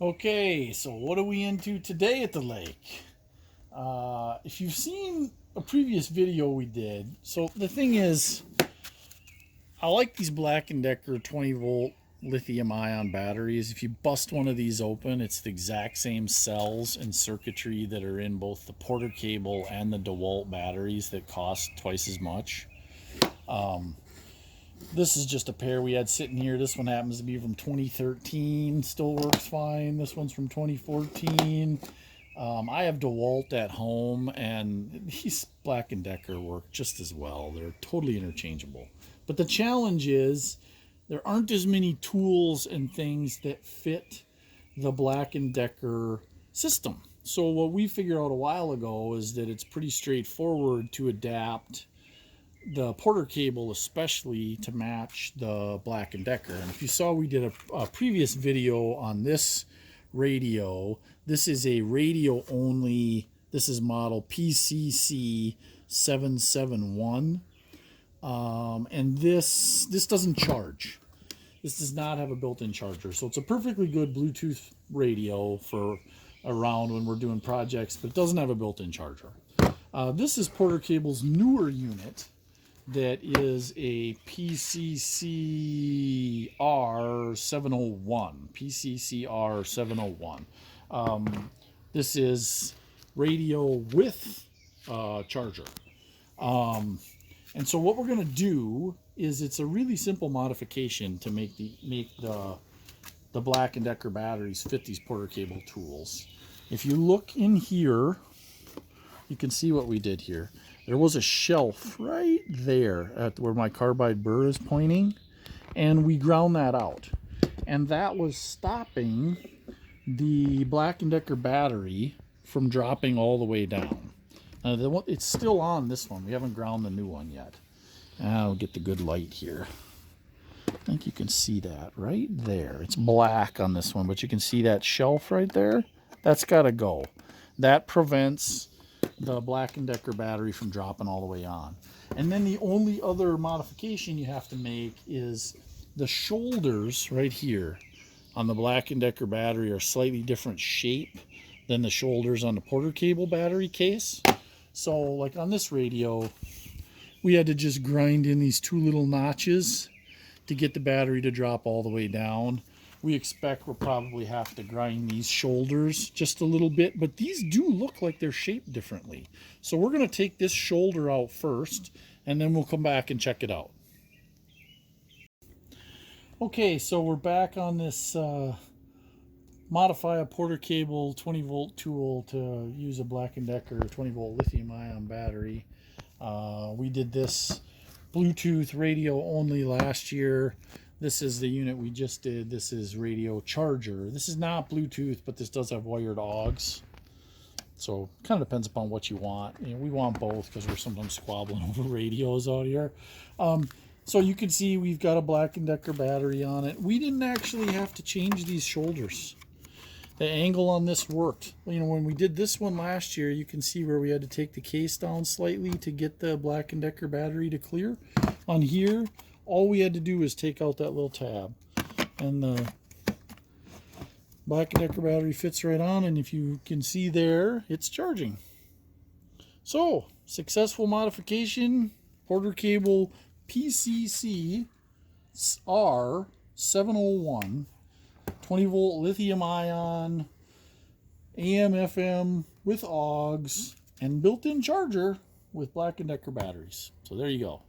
Okay, so what are we into today at the lake? If you've seen a previous video we did, so the thing is, I like these Black & Decker 20-volt lithium-ion batteries. If you bust one of these open, it's the exact same cells and circuitry that are in both the Porter Cable and the DeWalt batteries that cost twice as much. This is just a pair we had sitting here. This one happens to be from 2013, still works fine. This one's from 2014. I have DeWalt at home, and these Black & Decker work just as well. They're totally interchangeable. But the challenge is there aren't as many tools and things that fit the Black & Decker system. So what we figured out a while ago is that it's pretty straightforward to adapt the Porter Cable especially to match the Black & Decker. And if you saw, we did a previous video on this radio. This is a radio only. This is model PCCR701. And this doesn't charge. This does not have a built-in charger. So it's a perfectly good Bluetooth radio for around when we're doing projects, but it doesn't have a built-in charger. This is Porter Cable's newer unit that is a PCCR701. PCCR701. This is radio with charger. And so what we're going to do is, it's a really simple modification to make the Black & Decker batteries fit these Porter Cable tools. If you look in here, you can see what we did here. There was a shelf right there at where my carbide burr is pointing, and we ground that out. And that was stopping the Black & Decker battery from dropping all the way down. It's still on this one. We haven't ground the new one yet. I'll get the good light here. I think you can see that right there. It's black on this one, but you can see that shelf right there. That's got to go. That prevents the Black & Decker battery from dropping all the way on. And then the only other modification you have to make is the shoulders right here on the Black & Decker battery are slightly different shape than the shoulders on the Porter Cable battery case. So like on this radio, we had to just grind in these two little notches to get the battery to drop all the way down. We expect we'll probably have to grind these shoulders just a little bit, but these do look like they're shaped differently. So we're going to take this shoulder out first, and then we'll come back and check it out. Okay, so we're back on this modify a Porter Cable 20-volt tool to use a Black & Decker 20-volt lithium-ion battery. We did this Bluetooth radio only last year. This is the unit we just did. This is radio charger. This is not Bluetooth, but this does have wired AUX. So kind of depends upon what you want. You know, we want both because we're sometimes squabbling over radios out here. So you can see we've got a Black & Decker battery on it. We didn't actually have to change these shoulders. The angle on this worked. You know, when we did this one last year, you can see where we had to take the case down slightly to get the Black & Decker battery to clear. On here, all we had to do was take out that little tab, and the Black & Decker battery fits right on, and if you can see there, it's charging. So, successful modification, Porter Cable PCCR701, 20-volt lithium-ion, AM/FM with AUX, and built-in charger with Black & Decker batteries. So there you go.